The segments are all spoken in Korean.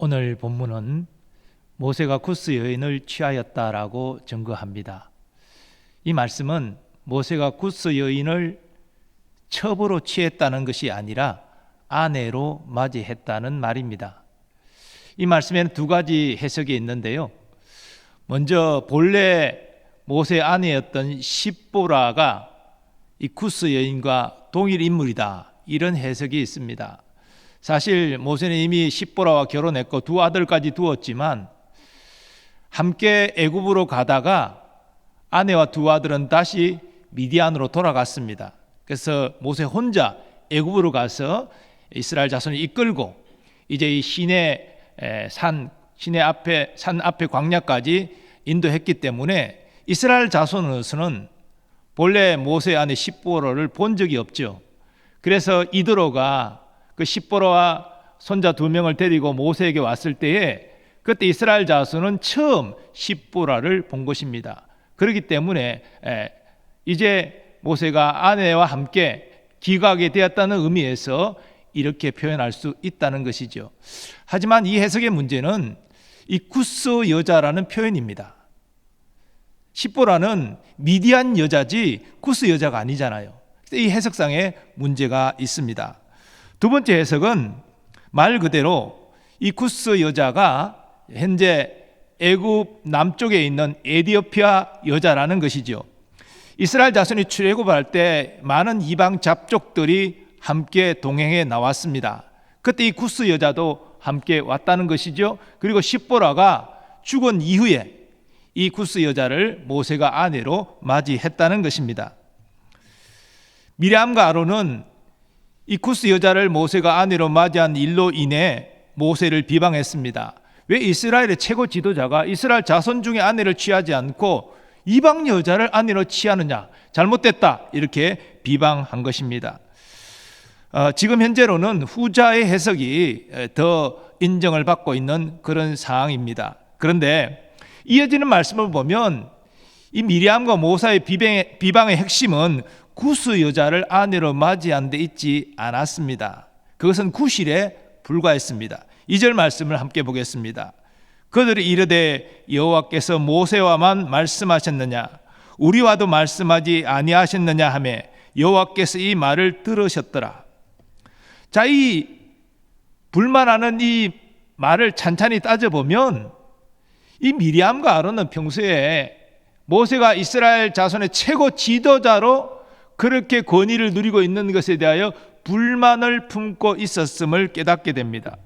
오늘 본문은 모세가 구스 여인을 취하였다라고 증거합니다. 이 말씀은 모세가 구스 여인을 첩으로 취했다는 것이 아니라 아내로 맞이했다는 말입니다. 이 말씀에는 두 가지 해석이 있는데요. 먼저 본래 모세 아내였던 십보라가 이 구스 여인과 동일 인물이다, 이런 해석이 있습니다. 사실 모세는 이미 십보라와 결혼했고 두 아들까지 두었지만 함께 애굽으로 가다가 아내와 두 아들은 다시 미디안으로 돌아갔습니다. 그래서 모세 혼자 애굽으로 가서 이스라엘 자손을 이끌고 이제 이 산 앞에 광야까지 인도했기 때문에 이스라엘 자손으로서는 본래 모세 아내 십보라를 본 적이 없죠. 그래서 이드로가 그 십보라와 손자 두 명을 데리고 모세에게 왔을 때에 그때 이스라엘 자손은 처음 십보라를 본 것입니다. 그렇기 때문에 이제 모세가 아내와 함께 귀가하게 되었다는 의미에서 이렇게 표현할 수 있다는 것이죠. 하지만 이 해석의 문제는 이 구스 여자라는 표현입니다. 십보라는 미디안 여자지 구스 여자가 아니잖아요. 이 해석상에 문제가 있습니다. 두 번째 해석은 말 그대로 이 구스 여자가 현재 애굽 남쪽에 있는 에디오피아 여자라는 것이죠. 이스라엘 자손이 출애굽할 때 많은 이방 잡족들이 함께 동행해 나왔습니다. 그때 이 구스 여자도 함께 왔다는 것이죠. 그리고 십보라가 죽은 이후에 이 구스 여자를 모세가 아내로 맞이했다는 것입니다. 미리암과 아론은 이 구스 여자를 모세가 아내로 맞이한 일로 인해 모세를 비방했습니다. 왜 이스라엘의 최고 지도자가 이스라엘 자손 중에 아내를 취하지 않고 이방 여자를 아내로 취하느냐, 잘못됐다, 이렇게 비방한 것입니다. 지금 현재로는 후자의 해석이 더 인정을 받고 있는 그런 상황입니다. 그런데 이어지는 말씀을 보면 이 미리암과 모세의 비방의 핵심은 구스 여자를 아내로 맞이한 데 있지 않았습니다. 그것은 구실에 불과했습니다. 2절 말씀을 함께 보겠습니다. 그들이 이르되 여호와께서 모세와만 말씀하셨느냐, 우리와도 말씀하지 아니하셨느냐 하며 여호와께서 이 말을 들으셨더라. 자, 이 불만하는 이 말을 찬찬히 따져보면 이 미리암과 아론은 평소에 모세가 이스라엘 자손의 최고 지도자로 그렇게 권위를 누리고 있는 것에 대하여 불만을 품고 있었음을 깨닫게 됩니다.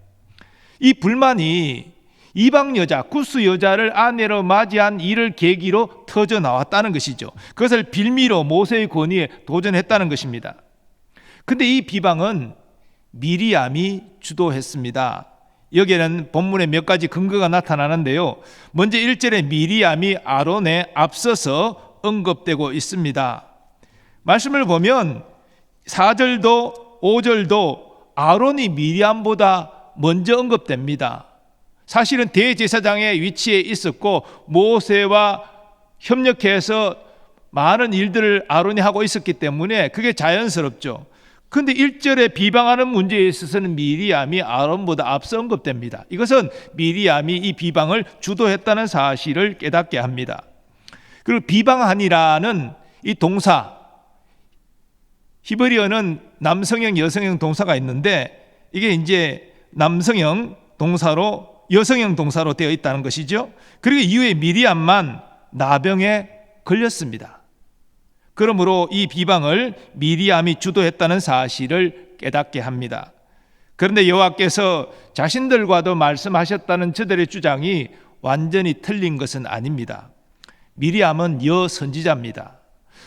이 불만이 이방 여자, 구스 여자를 아내로 맞이한 일을 계기로 터져 나왔다는 것이죠. 그것을 빌미로 모세의 권위에 도전했다는 것입니다. 그런데 이 비방은 미리암이 주도했습니다. 여기에는 본문에 몇 가지 근거가 나타나는데요. 먼저 1절에 미리암이 아론에 앞서서 언급되고 있습니다. 말씀을 보면 4절도 5절도 아론이 미리암보다 먼저 언급됩니다. 사실은 대제사장의 위치에 있었고 모세와 협력해서 많은 일들을 아론이 하고 있었기 때문에 그게 자연스럽죠. 그런데 1절에 비방하는 문제에 있어서는 미리암이 아론보다 앞서 언급됩니다. 이것은 미리암이 이 비방을 주도했다는 사실을 깨닫게 합니다. 그리고 비방하니라는 이 동사, 히브리어는 남성형, 여성형 동사가 있는데 이게 이제 남성형 동사로 여성형 동사로 되어 있다는 것이죠. 그리고 이후에 미리암만 나병에 걸렸습니다. 그러므로 이 비방을 미리암이 주도했다는 사실을 깨닫게 합니다. 그런데 여호와께서 자신들과도 말씀하셨다는 저들의 주장이 완전히 틀린 것은 아닙니다. 미리암은 여선지자입니다.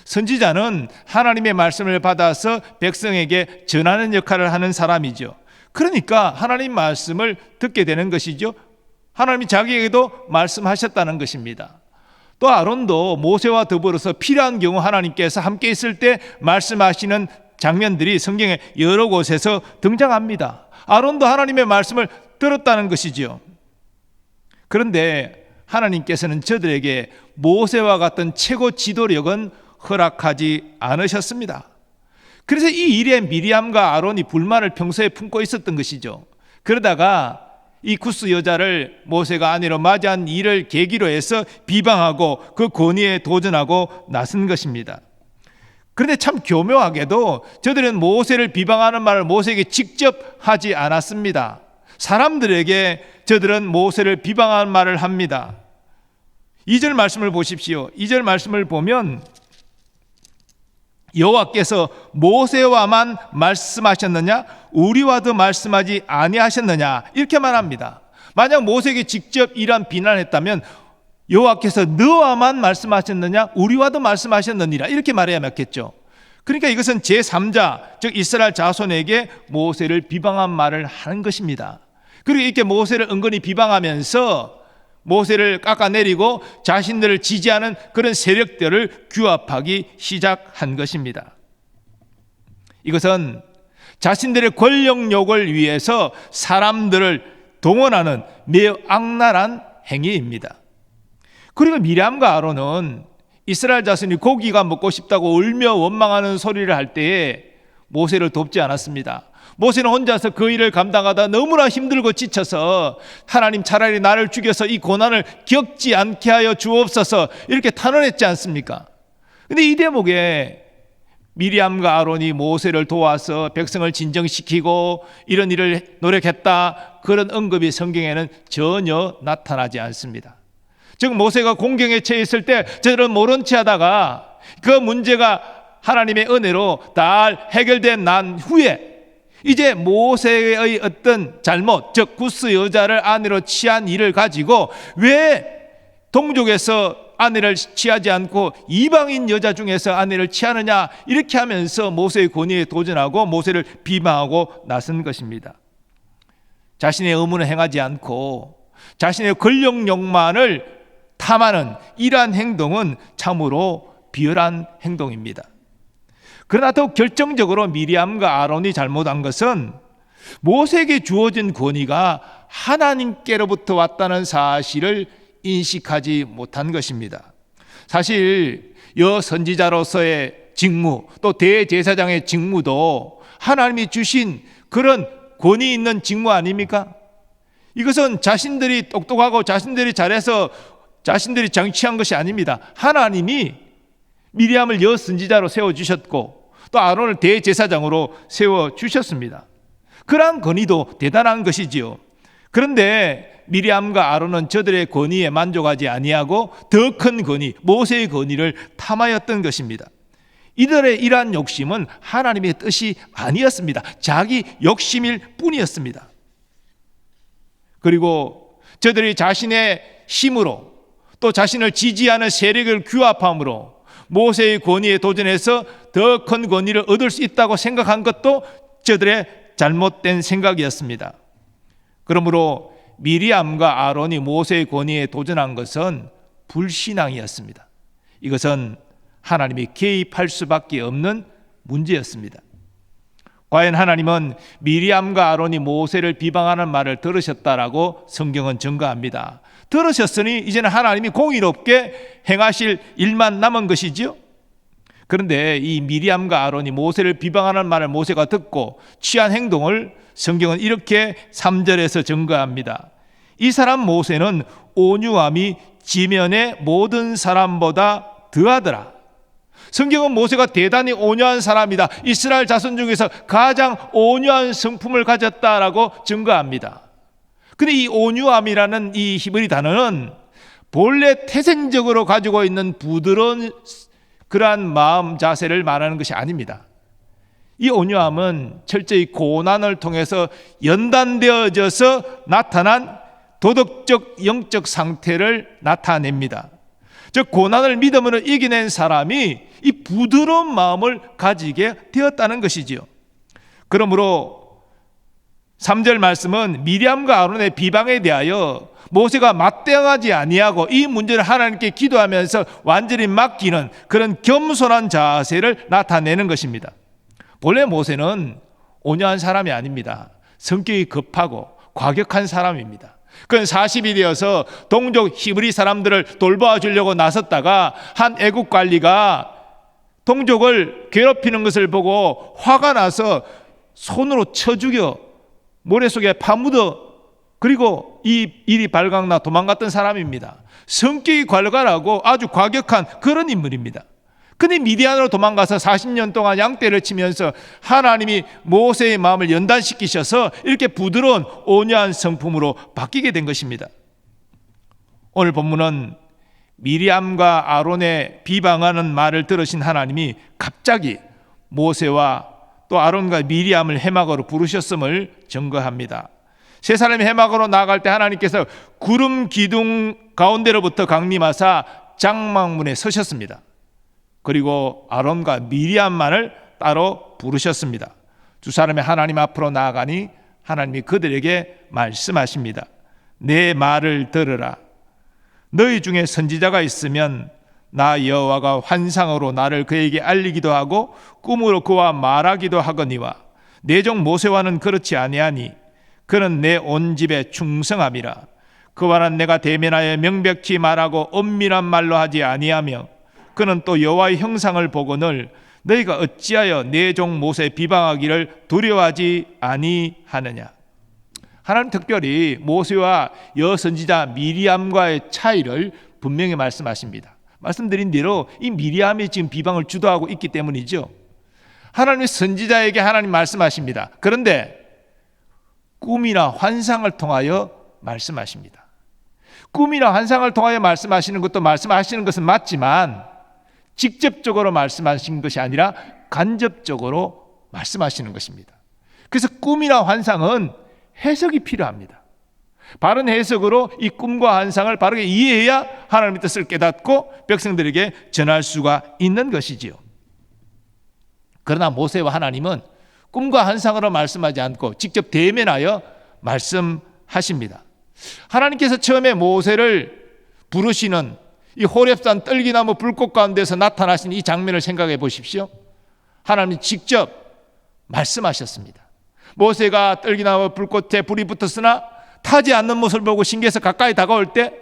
선지자는 하나님의 말씀을 받아서 백성에게 전하는 역할을 하는 사람이죠. 그러니까 하나님 말씀을 듣게 되는 것이죠. 하나님이 자기에게도 말씀하셨다는 것입니다. 또 아론도 모세와 더불어서 필요한 경우 하나님께서 함께 있을 때 말씀하시는 장면들이 성경에 여러 곳에서 등장합니다. 아론도 하나님의 말씀을 들었다는 것이죠. 그런데 하나님께서는 저들에게 모세와 같은 최고 지도력은 허락하지 않으셨습니다. 그래서 이 일에 미리암과 아론이 불만을 평소에 품고 있었던 것이죠. 그러다가 이 쿠스 여자를 모세가 아내로 맞이한 일을 계기로 해서 비방하고 그 권위에 도전하고 나선 것입니다. 그런데 참 교묘하게도 저들은 모세를 비방하는 말을 모세에게 직접 하지 않았습니다. 사람들에게 저들은 모세를 비방하는 말을 합니다. 2절 말씀을 보십시오. 2절 말씀을 보면 여호와께서 모세와만 말씀하셨느냐 우리와도 말씀하지 아니하셨느냐 이렇게 말합니다. 만약 모세에게 직접 이런 비난했다면 여호와께서 너와만 말씀하셨느냐 우리와도 말씀하셨느니라 이렇게 말해야 맞겠죠. 그러니까 이것은 제3자 즉 이스라엘 자손에게 모세를 비방한 말을 하는 것입니다. 그리고 이렇게 모세를 은근히 비방하면서 모세를 깎아내리고 자신들을 지지하는 그런 세력들을 규합하기 시작한 것입니다. 이것은 자신들의 권력욕을 위해서 사람들을 동원하는 매우 악랄한 행위입니다. 그리고 미리암과 아론은 이스라엘 자손이 고기가 먹고 싶다고 울며 원망하는 소리를 할 때에 모세를 돕지 않았습니다. 모세는 혼자서 그 일을 감당하다 너무나 힘들고 지쳐서 하나님 차라리 나를 죽여서 이 고난을 겪지 않게 하여 주옵소서 이렇게 탄원했지 않습니까? 그런데 이 대목에 미리암과 아론이 모세를 도와서 백성을 진정시키고 이런 일을 노력했다 그런 언급이 성경에는 전혀 나타나지 않습니다. 즉 모세가 공경에 처해 있을 때 저들은 모른 채 하다가 그 문제가 하나님의 은혜로 다 해결된 난 후에 이제 모세의 어떤 잘못, 즉 구스 여자를 아내로 취한 일을 가지고 왜 동족에서 아내를 취하지 않고 이방인 여자 중에서 아내를 취하느냐 이렇게 하면서 모세의 권위에 도전하고 모세를 비방하고 나선 것입니다. 자신의 의무는 행하지 않고 자신의 권력욕만을 탐하는 이러한 행동은 참으로 비열한 행동입니다. 그러나 더욱 결정적으로 미리암과 아론이 잘못한 것은 모세에게 주어진 권위가 하나님께로부터 왔다는 사실을 인식하지 못한 것입니다. 사실 여선지자로서의 직무 또 대제사장의 직무도 하나님이 주신 그런 권위 있는 직무 아닙니까? 이것은 자신들이 똑똑하고 자신들이 잘해서 자신들이 정치한 것이 아닙니다. 하나님이 미리암을 여선지자로 세워주셨고 또 아론을 대제사장으로 세워주셨습니다. 그러한 권위도 대단한 것이지요. 그런데 미리암과 아론은 저들의 권위에 만족하지 아니하고 더 큰 권위, 모세의 권위를 탐하였던 것입니다. 이들의 이러한 욕심은 하나님의 뜻이 아니었습니다. 자기 욕심일 뿐이었습니다. 그리고 저들이 자신의 힘으로 또 자신을 지지하는 세력을 규합함으로 모세의 권위에 도전해서 더 큰 권위를 얻을 수 있다고 생각한 것도 저들의 잘못된 생각이었습니다. 그러므로 미리암과 아론이 모세의 권위에 도전한 것은 불신앙이었습니다. 이것은 하나님이 개입할 수밖에 없는 문제였습니다. 과연 하나님은 미리암과 아론이 모세를 비방하는 말을 들으셨다라고 성경은 증거합니다. 들으셨으니 이제는 하나님이 공의롭게 행하실 일만 남은 것이지요. 그런데 이 미리암과 아론이 모세를 비방하는 말을 모세가 듣고 취한 행동을 성경은 이렇게 3절에서 증거합니다. 이 사람 모세는 온유함이 지면의 모든 사람보다 더하더라. 성경은 모세가 대단히 온유한 사람이다, 이스라엘 자손 중에서 가장 온유한 성품을 가졌다라고 증거합니다. 근데 이 온유함이라는 이 히브리 단어는 본래 태생적으로 가지고 있는 부드러운 그러한 마음 자세를 말하는 것이 아닙니다. 이 온유함은 철저히 고난을 통해서 연단되어져서 나타난 도덕적 영적 상태를 나타냅니다. 즉 고난을 믿음으로 이겨낸 사람이 이 부드러운 마음을 가지게 되었다는 것이지요. 그러므로 3절 말씀은 미리암과 아론의 비방에 대하여 모세가 맞대응하지 아니하고 이 문제를 하나님께 기도하면서 완전히 맡기는 그런 겸손한 자세를 나타내는 것입니다. 본래 모세는 온유한 사람이 아닙니다. 성격이 급하고 과격한 사람입니다. 그는 40이 되어서 동족 히브리 사람들을 돌봐주려고 나섰다가 한 애국 관리가 동족을 괴롭히는 것을 보고 화가 나서 손으로 쳐 죽여 모래 속에 파묻어 그리고 이 일이 발각나 도망갔던 사람입니다. 성격이 괄괄하고 아주 과격한 그런 인물입니다. 근데 미디안으로 도망가서 40년 동안 양떼를 치면서 하나님이 모세의 마음을 연단시키셔서 이렇게 부드러운 온유한 성품으로 바뀌게 된 것입니다. 오늘 본문은 미리암과 아론의 비방하는 말을 들으신 하나님이 갑자기 모세와 또 아론과 미리암을 회막으로 부르셨음을 증거합니다. 세 사람이 회막으로 나아갈 때 하나님께서 구름 기둥 가운데로부터 강림하사 장막문에 서셨습니다. 그리고 아론과 미리암만을 따로 부르셨습니다. 두 사람이 하나님 앞으로 나아가니 하나님이 그들에게 말씀하십니다. 내 말을 들으라. 너희 중에 선지자가 있으면 나 여호와가 환상으로 나를 그에게 알리기도 하고 꿈으로 그와 말하기도 하거니와 내 종 모세와는 그렇지 아니하니 그는 내 온 집에 충성함이라. 그와는 내가 대면하여 명백히 말하고 엄밀한 말로 하지 아니하며 그는 또 여호와의 형상을 보거늘 너희가 어찌하여 내 종 모세 비방하기를 두려워하지 아니하느냐. 하나님 특별히 모세와 여선지자 미리암과의 차이를 분명히 말씀하십니다. 말씀드린 대로 이 미리암이 지금 비방을 주도하고 있기 때문이죠. 하나님의 선지자에게 하나님 말씀하십니다. 그런데 꿈이나 환상을 통하여 말씀하십니다. 꿈이나 환상을 통하여 말씀하시는 것도 말씀하시는 것은 맞지만 직접적으로 말씀하신 것이 아니라 간접적으로 말씀하시는 것입니다. 그래서 꿈이나 환상은 해석이 필요합니다. 바른 해석으로 이 꿈과 환상을 바르게 이해해야 하나님의 뜻을 깨닫고 백성들에게 전할 수가 있는 것이지요. 그러나 모세와 하나님은 꿈과 환상으로 말씀하지 않고 직접 대면하여 말씀하십니다. 하나님께서 처음에 모세를 부르시는 이 호렙산 떨기나무 불꽃 가운데서 나타나신 이 장면을 생각해 보십시오. 하나님이 직접 말씀하셨습니다. 모세가 떨기나무 불꽃에 불이 붙었으나 타지 않는 모습을 보고 신기해서 가까이 다가올 때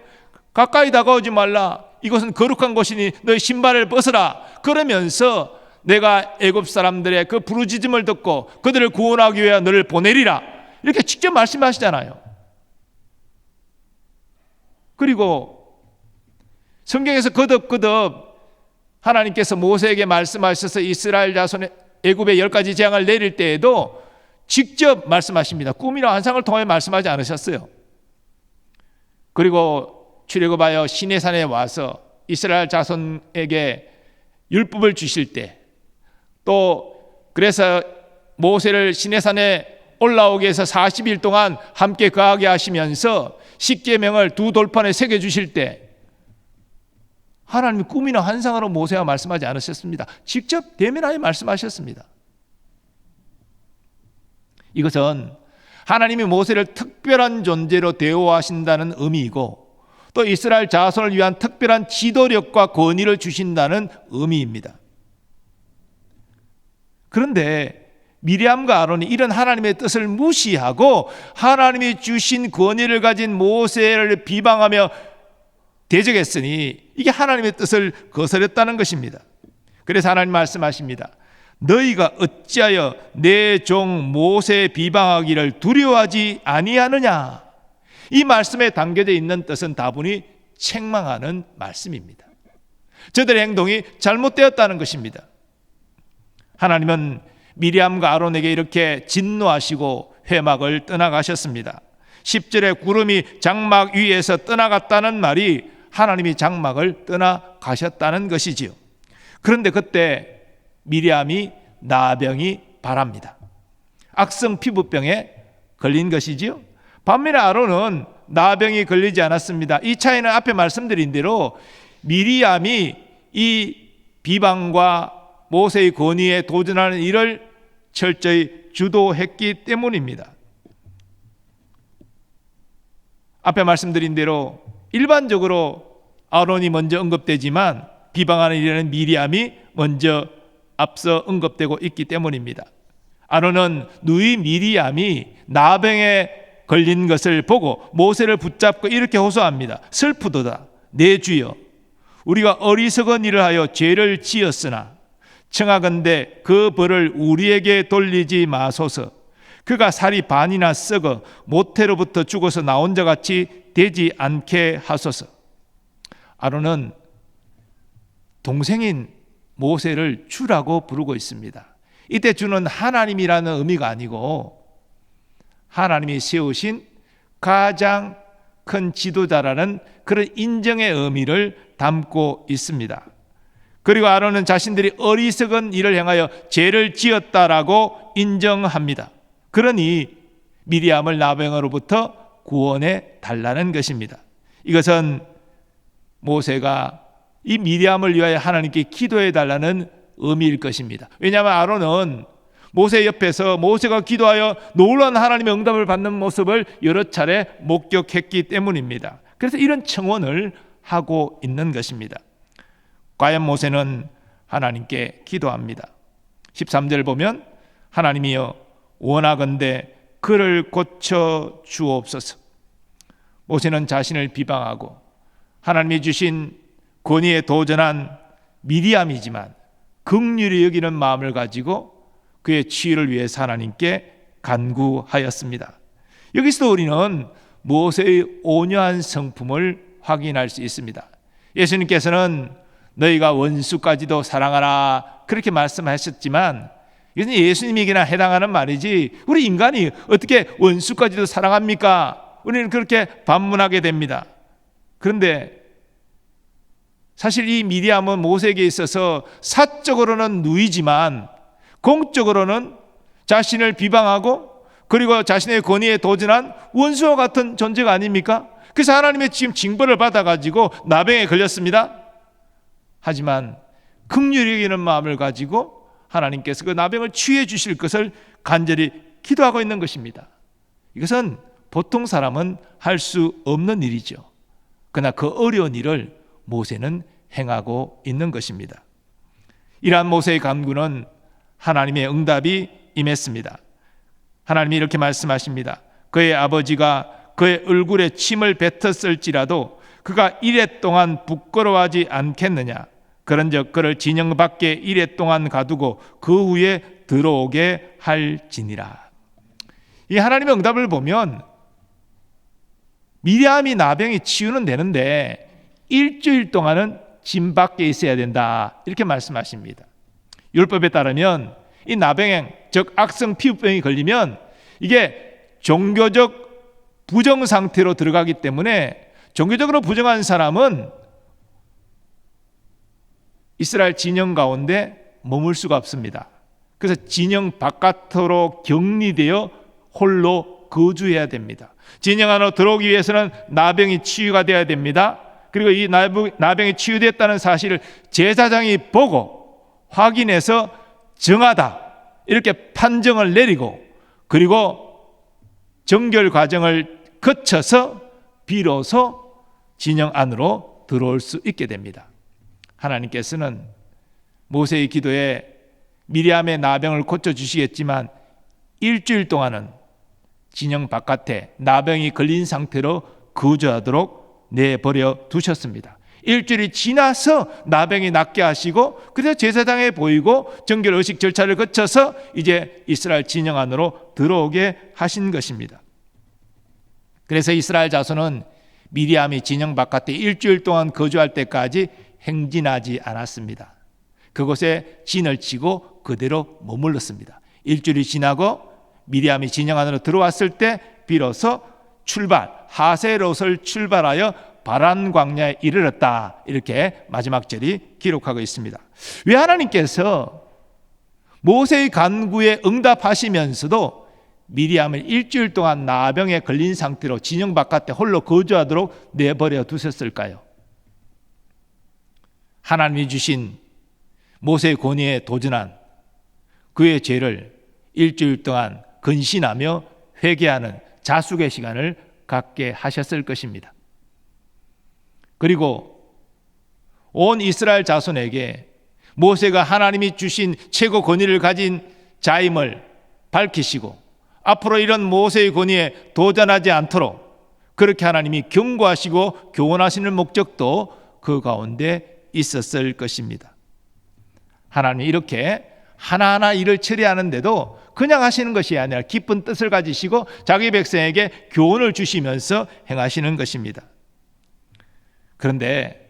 가까이 다가오지 말라. 이것은 거룩한 곳이니 너희 신발을 벗어라. 그러면서 내가 애굽 사람들의 그 부르짖음을 듣고 그들을 구원하기 위해 너를 보내리라. 이렇게 직접 말씀하시잖아요. 그리고 성경에서 거듭거듭 하나님께서 모세에게 말씀하셔서 이스라엘 자손의 애굽의 10가지 재앙을 내릴 때에도 직접 말씀하십니다. 꿈이나 환상을 통해 말씀하지 않으셨어요. 그리고 출애굽하여 시내산에 와서 이스라엘 자손에게 율법을 주실 때 또 그래서 모세를 시내산에 올라오게 해서 40일 동안 함께 거하게 하시면서 십계명을 두 돌판에 새겨 주실 때 하나님이 꿈이나 환상으로 모세와 말씀하지 않으셨습니다. 직접 대면하여 말씀하셨습니다. 이것은 하나님이 모세를 특별한 존재로 대우하신다는 의미이고 또 이스라엘 자손을 위한 특별한 지도력과 권위를 주신다는 의미입니다. 그런데 미리암과 아론이 이런 하나님의 뜻을 무시하고 하나님이 주신 권위를 가진 모세를 비방하며 대적했으니 이게 하나님의 뜻을 거스렸다는 것입니다. 그래서 하나님 말씀하십니다. 너희가 어찌하여 내 종 모세 비방하기를 두려워하지 아니하느냐. 이 말씀에 담겨져 있는 뜻은 다분히 책망하는 말씀입니다. 저들의 행동이 잘못되었다는 것입니다. 하나님은 미리암과 아론에게 이렇게 진노하시고 회막을 떠나가셨습니다. 10절에 구름이 장막 위에서 떠나갔다는 말이 하나님이 장막을 떠나가셨다는 것이지요. 그런데 그때 미리암이 나병이 발합니다. 악성 피부병에 걸린 것이지요. 반면에 아론은 나병이 걸리지 않았습니다. 이 차이는 앞에 말씀드린 대로 미리암이 이 비방과 모세의 권위에 도전하는 일을 철저히 주도했기 때문입니다. 앞에 말씀드린 대로 일반적으로 아론이 먼저 언급되지만 비방하는 일에는 미리암이 먼저 앞서 언급되고 있기 때문입니다. 아론은 누이 미리암이 나병에 걸린 것을 보고 모세를 붙잡고 이렇게 호소합니다. 슬프도다 내 주여, 우리가 어리석은 일을 하여 죄를 지었으나 청하건대 그 벌을 우리에게 돌리지 마소서. 그가 살이 반이나 썩어 모태로부터 죽어서 나온 자 같이 되지 않게 하소서. 아론은 동생인 모세를 주라고 부르고 있습니다. 이때 주는 하나님이라는 의미가 아니고 하나님이 세우신 가장 큰 지도자라는 그런 인정의 의미를 담고 있습니다. 그리고 아론은 자신들이 어리석은 일을 행하여 죄를 지었다라고 인정합니다. 그러니 미리암을 나병으로부터 구원해 달라는 것입니다. 이것은 모세가 이 미리암을 위하여 하나님께 기도해 달라는 의미일 것입니다. 왜냐하면 아론은 모세 옆에서 모세가 기도하여 놀라운 하나님의 응답을 받는 모습을 여러 차례 목격했기 때문입니다. 그래서 이런 청원을 하고 있는 것입니다. 과연 모세는 하나님께 기도합니다. 13절 보면 하나님이여 원하건대 그를 고쳐 주옵소서. 모세는 자신을 비방하고 하나님이 주신 권위에 도전한 미리암이지만 긍휼히 여기는 마음을 가지고 그의 치유를 위해서 하나님께 간구하였습니다. 여기서 우리는 모세의 온유한 성품을 확인할 수 있습니다. 예수님께서는 너희가 원수까지도 사랑하라 그렇게 말씀하셨지만 이것은 예수님에게나 해당하는 말이지 우리 인간이 어떻게 원수까지도 사랑합니까? 우리는 그렇게 반문하게 됩니다. 그런데 사실 이 미리암은 모세에게 있어서 사적으로는 누이지만 공적으로는 자신을 비방하고 그리고 자신의 권위에 도전한 원수와 같은 존재가 아닙니까? 그래서 하나님의 지금 징벌을 받아가지고 나병에 걸렸습니다. 하지만 긍휼히 여기는 마음을 가지고 하나님께서 그 나병을 치유해 주실 것을 간절히 기도하고 있는 것입니다. 이것은 보통 사람은 할 수 없는 일이죠. 그러나 그 어려운 일을 모세는 행하고 있는 것입니다. 이러한 모세의 간구는 하나님의 응답이 임했습니다. 하나님이 이렇게 말씀하십니다. 그의 아버지가 그의 얼굴에 침을 뱉었을지라도 그가 이레 동안 부끄러워하지 않겠느냐. 그런즉 그를 진영 밖에 이레 동안 가두고 그 후에 들어오게 할지니라. 이 하나님의 응답을 보면 미리암이 나병이 치유는 되는데 일주일 동안은 진 밖에 있어야 된다 이렇게 말씀하십니다. 율법에 따르면 이 나병 즉 악성 피부병이 걸리면 이게 종교적 부정 상태로 들어가기 때문에 종교적으로 부정한 사람은 이스라엘 진영 가운데 머물 수가 없습니다. 그래서 진영 바깥으로 격리되어 홀로 거주해야 됩니다. 진영 안으로 들어오기 위해서는 나병이 치유가 되어야 됩니다. 그리고 이 나병이 치유됐다는 사실을 제사장이 보고 확인해서 정하다 이렇게 판정을 내리고 그리고 정결 과정을 거쳐서 비로소 진영 안으로 들어올 수 있게 됩니다. 하나님께서는 모세의 기도에 미리암의 나병을 고쳐주시겠지만 일주일 동안은 진영 바깥에 나병이 걸린 상태로 거주하도록 내버려 두셨습니다. 일주일이 지나서 나병이 낫게 하시고 그래서 제사장에 보이고 정결 의식 절차를 거쳐서 이제 이스라엘 진영 안으로 들어오게 하신 것입니다. 그래서 이스라엘 자손은 미리암이 진영 바깥에 일주일 동안 거주할 때까지 행진하지 않았습니다. 그곳에 진을 치고 그대로 머물렀습니다. 일주일이 지나고 미리암이 진영 안으로 들어왔을 때 비로소 하세롯을 출발하여 바란 광야에 이르렀다 이렇게 마지막 절이 기록하고 있습니다. 왜 하나님께서 모세의 간구에 응답하시면서도 미리암을 일주일 동안 나병에 걸린 상태로 진영 바깥에 홀로 거주하도록 내버려 두셨을까요? 하나님이 주신 모세의 권위에 도전한 그의 죄를 일주일 동안 근신하며 회개하는 자숙의 시간을 갖게 하셨을 것입니다. 그리고 온 이스라엘 자손에게 모세가 하나님이 주신 최고 권위를 가진 자임을 밝히시고 앞으로 이런 모세의 권위에 도전하지 않도록 그렇게 하나님이 경고하시고 교훈하시는 목적도 그 가운데 있었을 것입니다. 하나님이 이렇게 하나하나 일을 처리하는데도 그냥 하시는 것이 아니라 깊은 뜻을 가지시고 자기 백성에게 교훈을 주시면서 행하시는 것입니다. 그런데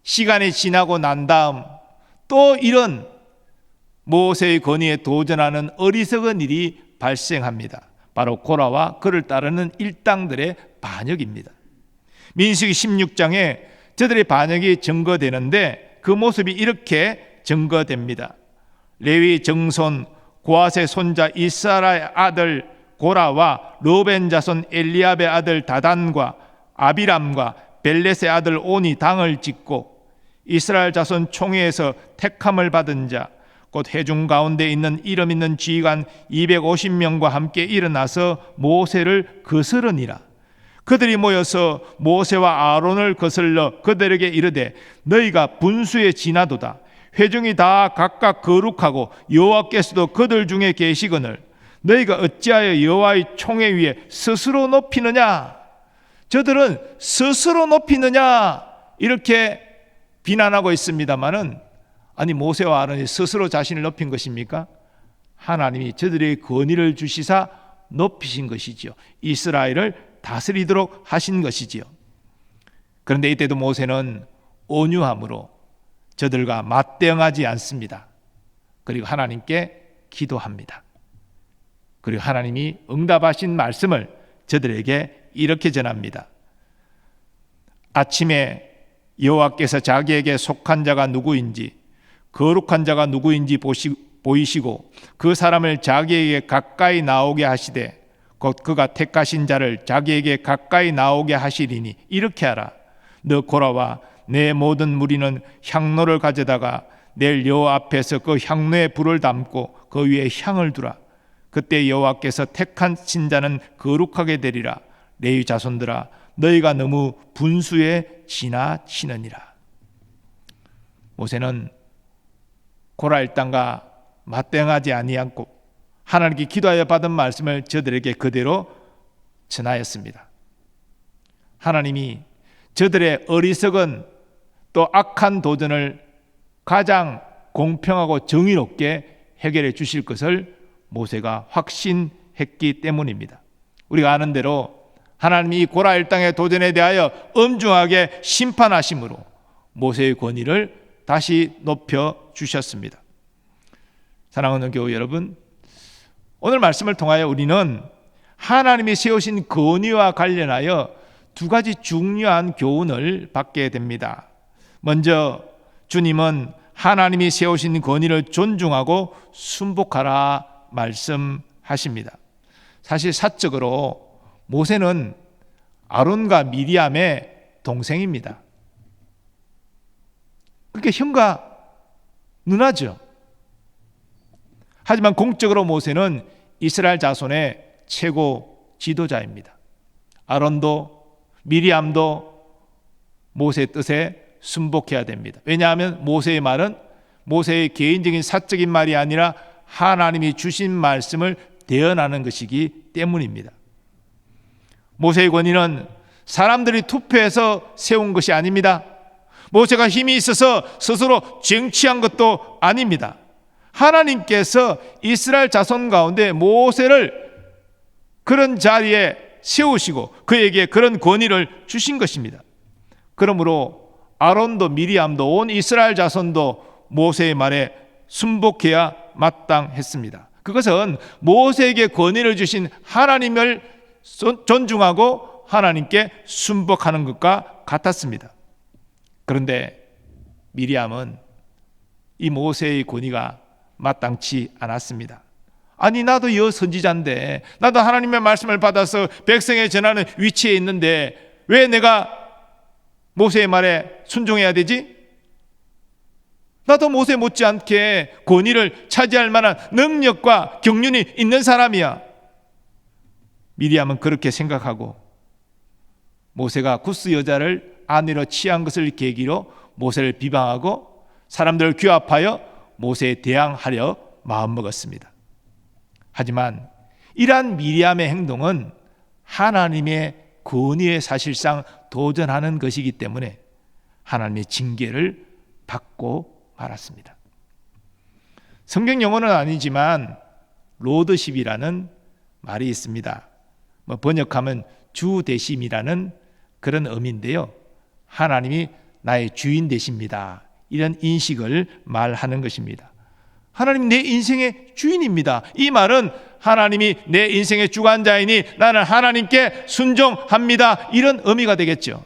시간이 지나고 난 다음 또 이런 모세의 권위에 도전하는 어리석은 일이 발생합니다. 바로 고라와 그를 따르는 일당들의 반역입니다. 민수기 16장에 저들의 반역이 증거되는데 그 모습이 이렇게 증거됩니다. 레위 정손 고핫의 손자 이스라의 아들 고라와 르벤 자손 엘리압의 아들 다단과 아비람과 벨렛의 아들 온이 당을 짓고 이스라엘 자손 총회에서 택함을 받은 자 곧 회중 가운데 있는 이름 있는 지휘관 250명과 함께 일어나서 모세를 거스르니라. 그들이 모여서 모세와 아론을 거슬러 그들에게 이르되 너희가 분수에 지나도다. 회중이 다 각각 거룩하고 여호와께서도 그들 중에 계시거늘 너희가 어찌하여 여호와의 총회 위에 스스로 높이느냐. 저들은 스스로 높이느냐 이렇게 비난하고 있습니다마는 아니 모세와 아론이 스스로 자신을 높인 것입니까? 하나님이 저들의 권위를 주시사 높이신 것이지요. 이스라엘을 다스리도록 하신 것이지요. 그런데 이때도 모세는 온유함으로 저들과 맞대응하지 않습니다. 그리고 하나님께 기도합니다. 그리고 하나님이 응답하신 말씀을 저들에게 이렇게 전합니다. 아침에 여호와께서 자기에게 속한 자가 누구인지 거룩한 자가 누구인지 보이시고 그 사람을 자기에게 가까이 나오게 하시되 곧 그가 택하신 자를 자기에게 가까이 나오게 하시리니 이렇게 하라. 너 고라와 내 모든 무리는 향로를 가져다가 내일 여호와 앞에서 그 향로에 불을 담고 그 위에 향을 두라. 그때 여호와께서 택하신 자는 거룩하게 되리라. 레위 자손들아 너희가 너무 분수에 지나치느니라. 모세는 고라 일당과 맞대응하지 아니하고 하나님께 기도하여 받은 말씀을 저들에게 그대로 전하였습니다. 하나님이 저들의 어리석은 또 악한 도전을 가장 공평하고 정의롭게 해결해 주실 것을 모세가 확신했기 때문입니다. 우리가 아는 대로 하나님이 고라 일당의 도전에 대하여 엄중하게 심판하심으로 모세의 권위를 다시 높여 주셨습니다. 사랑하는 교우 여러분, 오늘 말씀을 통하여 우리는 하나님이 세우신 권위와 관련하여 두 가지 중요한 교훈을 받게 됩니다. 먼저 주님은 하나님이 세우신 권위를 존중하고 순복하라 말씀하십니다. 사실 사적으로 모세는 아론과 미리암의 동생입니다. 그렇게 형과 누나죠. 하지만 공적으로 모세는 이스라엘 자손의 최고 지도자입니다. 아론도 미리암도 모세의 뜻에 순복해야 됩니다. 왜냐하면 모세의 말은 모세의 개인적인 사적인 말이 아니라 하나님이 주신 말씀을 대언하는 것이기 때문입니다. 모세의 권위는 사람들이 투표해서 세운 것이 아닙니다. 모세가 힘이 있어서 스스로 쟁취한 것도 아닙니다. 하나님께서 이스라엘 자손 가운데 모세를 그런 자리에 세우시고 그에게 그런 권위를 주신 것입니다. 그러므로 아론도 미리암도 온 이스라엘 자손도 모세의 말에 순복해야 마땅했습니다. 그것은 모세에게 권위를 주신 하나님을 존중하고 하나님께 순복하는 것과 같았습니다. 그런데 미리암은 이 모세의 권위가 마땅치 않았습니다. 아니 나도 여선지자인데 나도 하나님의 말씀을 받아서 백성에 전하는 위치에 있는데 왜 내가 모세의 말에 순종해야 되지? 나도 모세 못지않게 권위를 차지할 만한 능력과 경륜이 있는 사람이야. 미리암은 그렇게 생각하고 모세가 구스 여자를 아내로 취한 것을 계기로 모세를 비방하고 사람들을 규합하여 모세에 대항하려 마음먹었습니다. 하지만 이러한 미리암의 행동은 하나님의 권위에 사실상 도전하는 것이기 때문에 하나님의 징계를 받고 말았습니다. 성경 용어는 아니지만 로드십이라는 말이 있습니다. 번역하면 주 되심이라는 그런 의미인데요. 하나님이 나의 주인 되십니다. 이런 인식을 말하는 것입니다. 하나님 내 인생의 주인입니다. 이 말은 하나님이 내 인생의 주관자이니 나는 하나님께 순종합니다. 이런 의미가 되겠죠.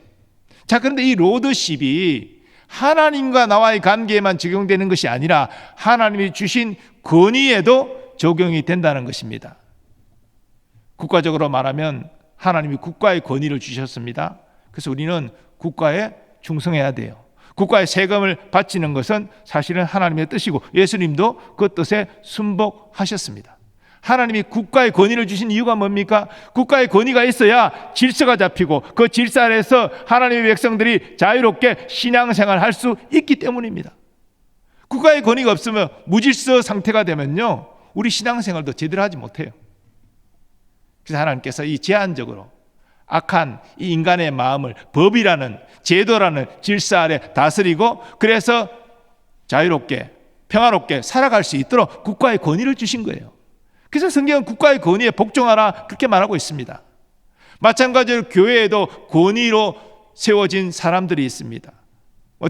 자, 그런데 이 로드십이 하나님과 나와의 관계에만 적용되는 것이 아니라 하나님이 주신 권위에도 적용이 된다는 것입니다. 국가적으로 말하면 하나님이 국가의 권위를 주셨습니다. 그래서 우리는 국가에 충성해야 돼요. 국가의 세금을 바치는 것은 사실은 하나님의 뜻이고 예수님도 그 뜻에 순복하셨습니다. 하나님이 국가의 권위를 주신 이유가 뭡니까? 국가의 권위가 있어야 질서가 잡히고 그 질서 아래에서 하나님의 백성들이 자유롭게 신앙생활을 할 수 있기 때문입니다. 국가의 권위가 없으면 무질서 상태가 되면요, 우리 신앙생활도 제대로 하지 못해요. 그래서 하나님께서 이 제한적으로 악한 이 인간의 마음을 법이라는 제도라는 질서 아래 다스리고 그래서 자유롭게 평화롭게 살아갈 수 있도록 국가의 권위를 주신 거예요. 그래서 성경은 국가의 권위에 복종하라 그렇게 말하고 있습니다. 마찬가지로 교회에도 권위로 세워진 사람들이 있습니다.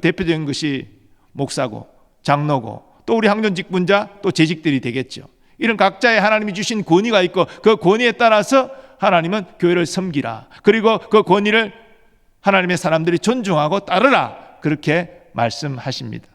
대표적인 것이 목사고 장로고 또 우리 항전직분자 또 재직들이 되겠죠. 이런 각자의 하나님이 주신 권위가 있고 그 권위에 따라서 하나님은 교회를 섬기라. 그리고 그 권위를 하나님의 사람들이 존중하고 따르라. 그렇게 말씀하십니다.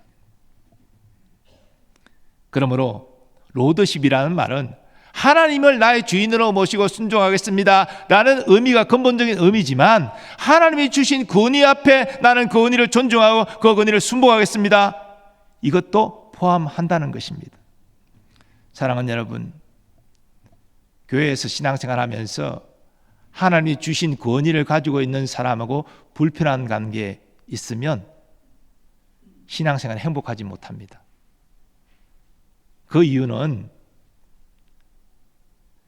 그러므로 로드십이라는 말은 하나님을 나의 주인으로 모시고 순종하겠습니다 라는 의미가 근본적인 의미지만 하나님이 주신 권위 앞에 나는 그 권위를 존중하고 그 권위를 순복하겠습니다. 이것도 포함한다는 것입니다. 사랑하는 여러분, 교회에서 신앙생활하면서 하나님이 주신 권위를 가지고 있는 사람하고 불편한 관계에 있으면 신앙생활 행복하지 못합니다. 그 이유는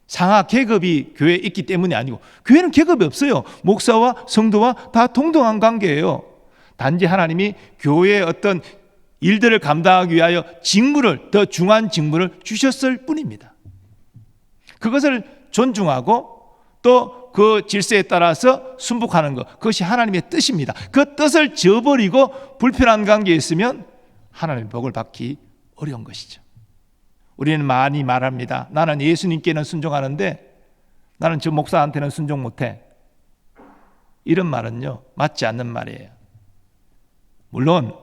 상하 계급이 교회에 있기 때문이 아니고 교회는 계급이 없어요. 목사와 성도와 다 동등한 관계예요. 단지 하나님이 교회의 어떤 일들을 감당하기 위하여 직무를, 더 중요한 직무를 주셨을 뿐입니다. 그것을 존중하고 또 그 질서에 따라서 순복하는 것, 그것이 하나님의 뜻입니다. 그 뜻을 저버리고 불편한 관계에 있으면 하나님의 복을 받기 어려운 것이죠. 우리는 많이 말합니다. 나는 예수님께는 순종하는데 나는 저 목사한테는 순종 못해. 이런 말은요, 맞지 않는 말이에요. 물론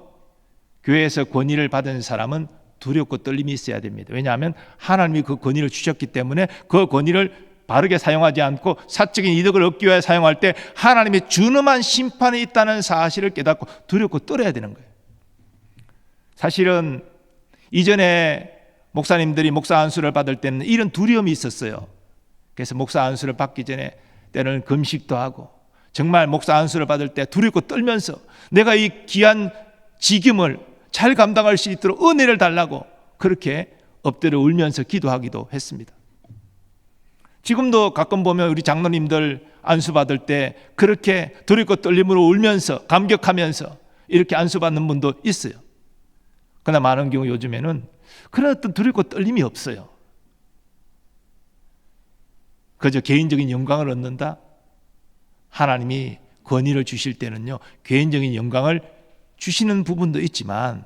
교회에서 권위를 받은 사람은 두렵고 떨림이 있어야 됩니다. 왜냐하면 하나님이 그 권위를 주셨기 때문에 그 권위를 바르게 사용하지 않고 사적인 이득을 얻기 위해 사용할 때 하나님의 준엄한 심판이 있다는 사실을 깨닫고 두렵고 떨어야 되는 거예요. 사실은 이전에 목사님들이 목사 안수를 받을 때는 이런 두려움이 있었어요. 그래서 목사 안수를 받기 전에 때는 금식도 하고 정말 목사 안수를 받을 때 두렵고 떨면서 내가 이 귀한 직임을 잘 감당할 수 있도록 은혜를 달라고 그렇게 엎드려 울면서 기도하기도 했습니다. 지금도 가끔 보면 우리 장로님들 안수 받을 때 그렇게 두렵고 떨림으로 울면서 감격하면서 이렇게 안수 받는 분도 있어요. 그러나 많은 경우 요즘에는 그런 어떤 두렵고 떨림이 없어요. 그저 개인적인 영광을 얻는다. 하나님이 권위를 주실 때는요, 개인적인 영광을 주시는 부분도 있지만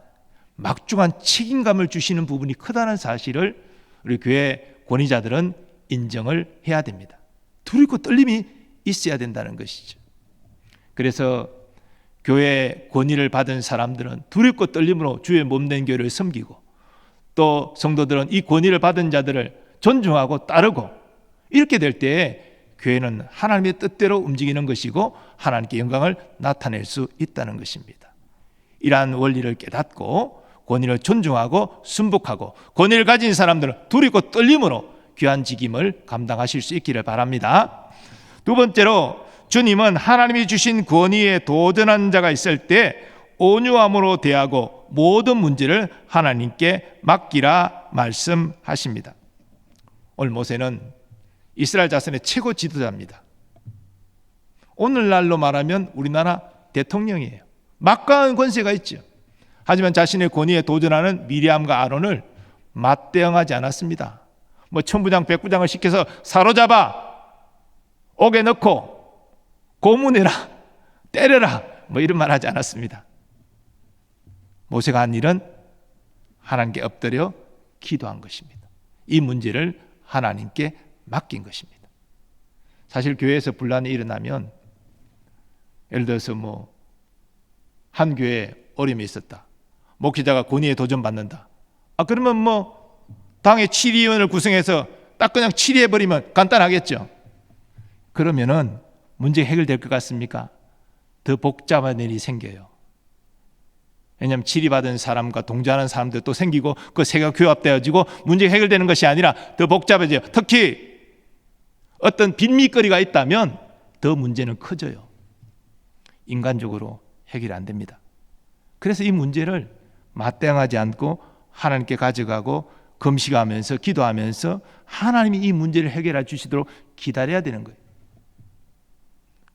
막중한 책임감을 주시는 부분이 크다는 사실을 우리 교회 권위자들은 인정을 해야 됩니다. 두렵고 떨림이 있어야 된다는 것이죠. 그래서 교회 권위를 받은 사람들은 두렵고 떨림으로 주의 몸된 교회를 섬기고 또 성도들은 이 권위를 받은 자들을 존중하고 따르고 이렇게 될 때 교회는 하나님의 뜻대로 움직이는 것이고 하나님께 영광을 나타낼 수 있다는 것입니다. 이러한 원리를 깨닫고 권위를 존중하고 순복하고 권위를 가진 사람들은 두렵고 떨림으로 귀한 직임을 감당하실 수 있기를 바랍니다. 두 번째로 주님은 하나님이 주신 권위에 도전한 자가 있을 때 온유함으로 대하고 모든 문제를 하나님께 맡기라 말씀하십니다. 오늘 모세는 이스라엘 자손의 최고 지도자입니다. 오늘날로 말하면 우리나라 대통령이에요. 막강한 권세가 있죠. 하지만 자신의 권위에 도전하는 미리암과 아론을 맞대응하지 않았습니다. 뭐 천부장 백부장을 시켜서 사로잡아 옥에 넣고 고문해라, 때려라, 뭐 이런 말 하지 않았습니다. 모세가 한 일은 하나님께 엎드려 기도한 것입니다. 이 문제를 하나님께 맡긴 것입니다. 사실 교회에서 분란이 일어나면, 예를 들어서 뭐 한 교회에 어려움이 있었다, 목회자가 권위에 도전받는다, 그러면 뭐 당의 7위원을 구성해서 딱 그냥 7위해버리면 간단하겠죠. 그러면은 문제 해결될 것 같습니까? 더 복잡한 일이 생겨요. 왜냐하면 질의받은 사람과 동조하는 사람들 또 생기고 그 세가 규합되어지고 문제가 해결되는 것이 아니라 더 복잡해져요. 특히 어떤 빈미거리가 있다면 더 문제는 커져요. 인간적으로 해결이 안 됩니다. 그래서 이 문제를 맞대응하지 않고 하나님께 가져가고 금식하면서 기도하면서 하나님이 이 문제를 해결해 주시도록 기다려야 되는 거예요.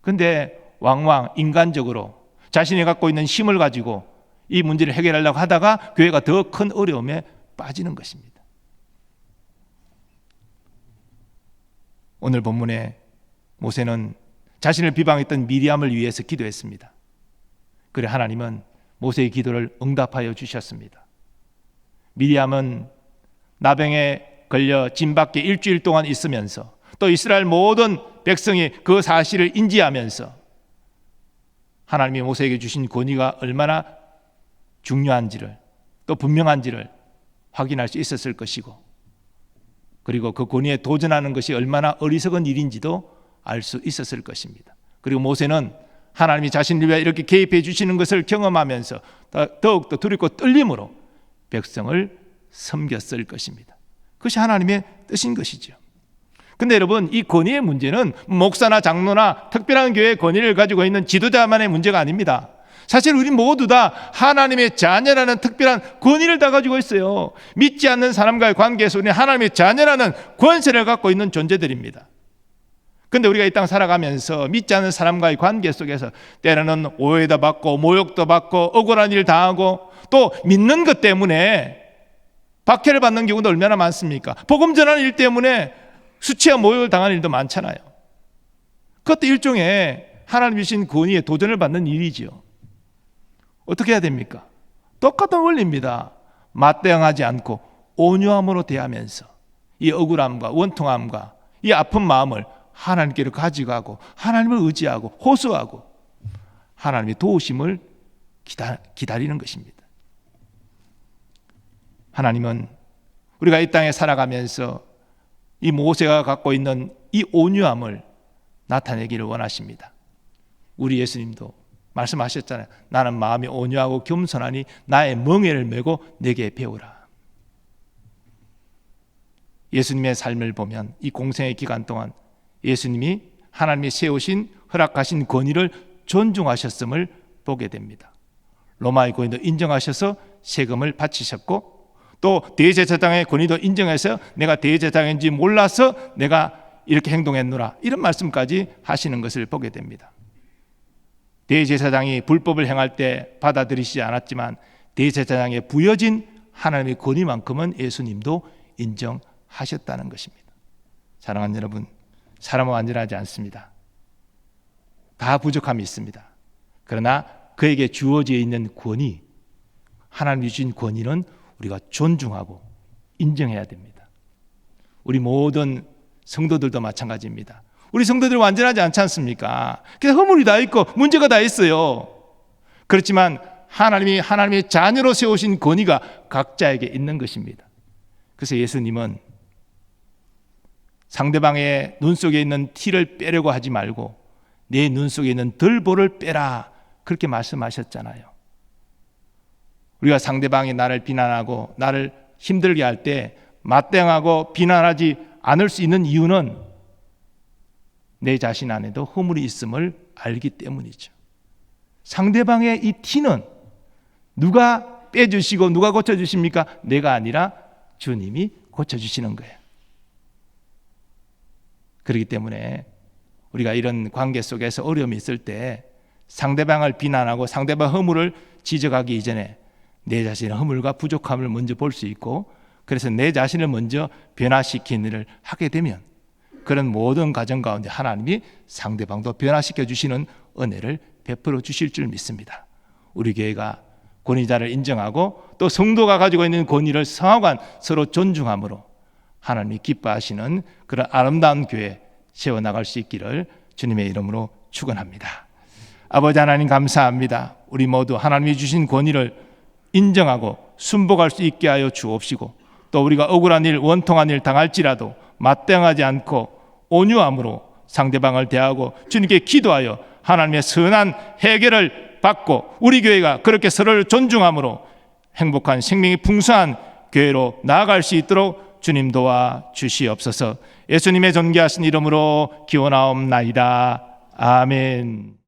그런데 왕왕 인간적으로 자신이 갖고 있는 힘을 가지고 이 문제를 해결하려고 하다가 교회가 더 큰 어려움에 빠지는 것입니다. 오늘 본문에 모세는 자신을 비방했던 미리암을 위해서 기도했습니다. 그래 하나님은 모세의 기도를 응답하여 주셨습니다. 미리암은 나병에 걸려 진 밖에 일주일 동안 있으면서 또 이스라엘 모든 백성이 그 사실을 인지하면서 하나님이 모세에게 주신 권위가 얼마나 중요한지를 또 분명한지를 확인할 수 있었을 것이고, 그리고 그 권위에 도전하는 것이 얼마나 어리석은 일인지도 알 수 있었을 것입니다. 그리고 모세는 하나님이 자신을 위해 이렇게 개입해 주시는 것을 경험하면서 더욱더 두렵고 떨림으로 백성을 섬겼을 것입니다. 그것이 하나님의 뜻인 것이죠. 근데 여러분, 이 권위의 문제는 목사나 장로나 특별한 교회의 권위를 가지고 있는 지도자만의 문제가 아닙니다. 사실 우리 모두 다 하나님의 자녀라는 특별한 권위를 다 가지고 있어요. 믿지 않는 사람과의 관계에서 우리는 하나님의 자녀라는 권세를 갖고 있는 존재들입니다. 그런데 우리가 이 땅 살아가면서 믿지 않는 사람과의 관계 속에서 때로는 오해도 받고 모욕도 받고 억울한 일 당하고 또 믿는 것 때문에 박해를 받는 경우도 얼마나 많습니까? 복음 전하는 일 때문에 수치와 모욕을 당하는 일도 많잖아요. 그것도 일종의 하나님 주신 권위에 도전을 받는 일이지요. 어떻게 해야 됩니까? 똑같은 원리입니다. 맞대응하지 않고 온유함으로 대하면서 이 억울함과 원통함과 이 아픈 마음을 하나님께로 가져가고 하나님을 의지하고 호소하고 하나님의 도우심을 기다리는 것입니다. 하나님은 우리가 이 땅에 살아가면서 이 모세가 갖고 있는 이 온유함을 나타내기를 원하십니다. 우리 예수님도 말씀하셨잖아요. 나는 마음이 온유하고 겸손하니 나의 멍에를 메고 내게 배우라. 예수님의 삶을 보면 이 공생의 기간 동안 예수님이 하나님이 세우신 허락하신 권위를 존중하셨음을 보게 됩니다. 로마의 권위도 인정하셔서 세금을 바치셨고, 또 대제사장의 권위도 인정해서 내가 대제사장인지 몰라서 내가 이렇게 행동했노라, 이런 말씀까지 하시는 것을 보게 됩니다. 대제사장이 불법을 행할 때 받아들이시지 않았지만 대제사장에 부여진 하나님의 권위만큼은 예수님도 인정하셨다는 것입니다. 사랑하는 여러분, 사람은 완전하지 않습니다. 다 부족함이 있습니다. 그러나 그에게 주어져 있는 권위, 하나님이 주신 권위는 우리가 존중하고 인정해야 됩니다. 우리 모든 성도들도 마찬가지입니다. 우리 성도들 완전하지 않지 않습니까? 그래서 허물이 다 있고 문제가 다 있어요. 그렇지만 하나님이 하나님의 자녀로 세우신 권위가 각자에게 있는 것입니다. 그래서 예수님은 상대방의 눈 속에 있는 티를 빼려고 하지 말고 내 눈 속에 있는 들보를 빼라, 그렇게 말씀하셨잖아요. 우리가 상대방이 나를 비난하고 나를 힘들게 할 때 맞대응하고 비난하지 않을 수 있는 이유는 내 자신 안에도 허물이 있음을 알기 때문이죠. 상대방의 이 티는 누가 빼주시고 누가 고쳐주십니까? 내가 아니라 주님이 고쳐주시는 거예요. 그렇기 때문에 우리가 이런 관계 속에서 어려움이 있을 때 상대방을 비난하고 상대방 허물을 지적하기 이전에 내 자신의 허물과 부족함을 먼저 볼 수 있고, 그래서 내 자신을 먼저 변화시키는 일을 하게 되면 그런 모든 과정 가운데 하나님이 상대방도 변화시켜 주시는 은혜를 베풀어 주실 줄 믿습니다. 우리 교회가 권위자를 인정하고 또 성도가 가지고 있는 권위를 성하간 서로 존중함으로 하나님이 기뻐하시는 그런 아름다운 교회 세워나갈 수 있기를 주님의 이름으로 축원합니다. 아버지 하나님 감사합니다. 우리 모두 하나님이 주신 권위를 인정하고 순복할 수 있게 하여 주옵시고 또 우리가 억울한 일, 원통한 일 당할지라도 맞대응하지 않고 온유함으로 상대방을 대하고 주님께 기도하여 하나님의 선한 해결을 받고 우리 교회가 그렇게 서로를 존중함으로 행복한 생명이 풍성한 교회로 나아갈 수 있도록 주님 도와 주시옵소서. 예수님의 존귀하신 이름으로 기원하옵나이다. 아멘.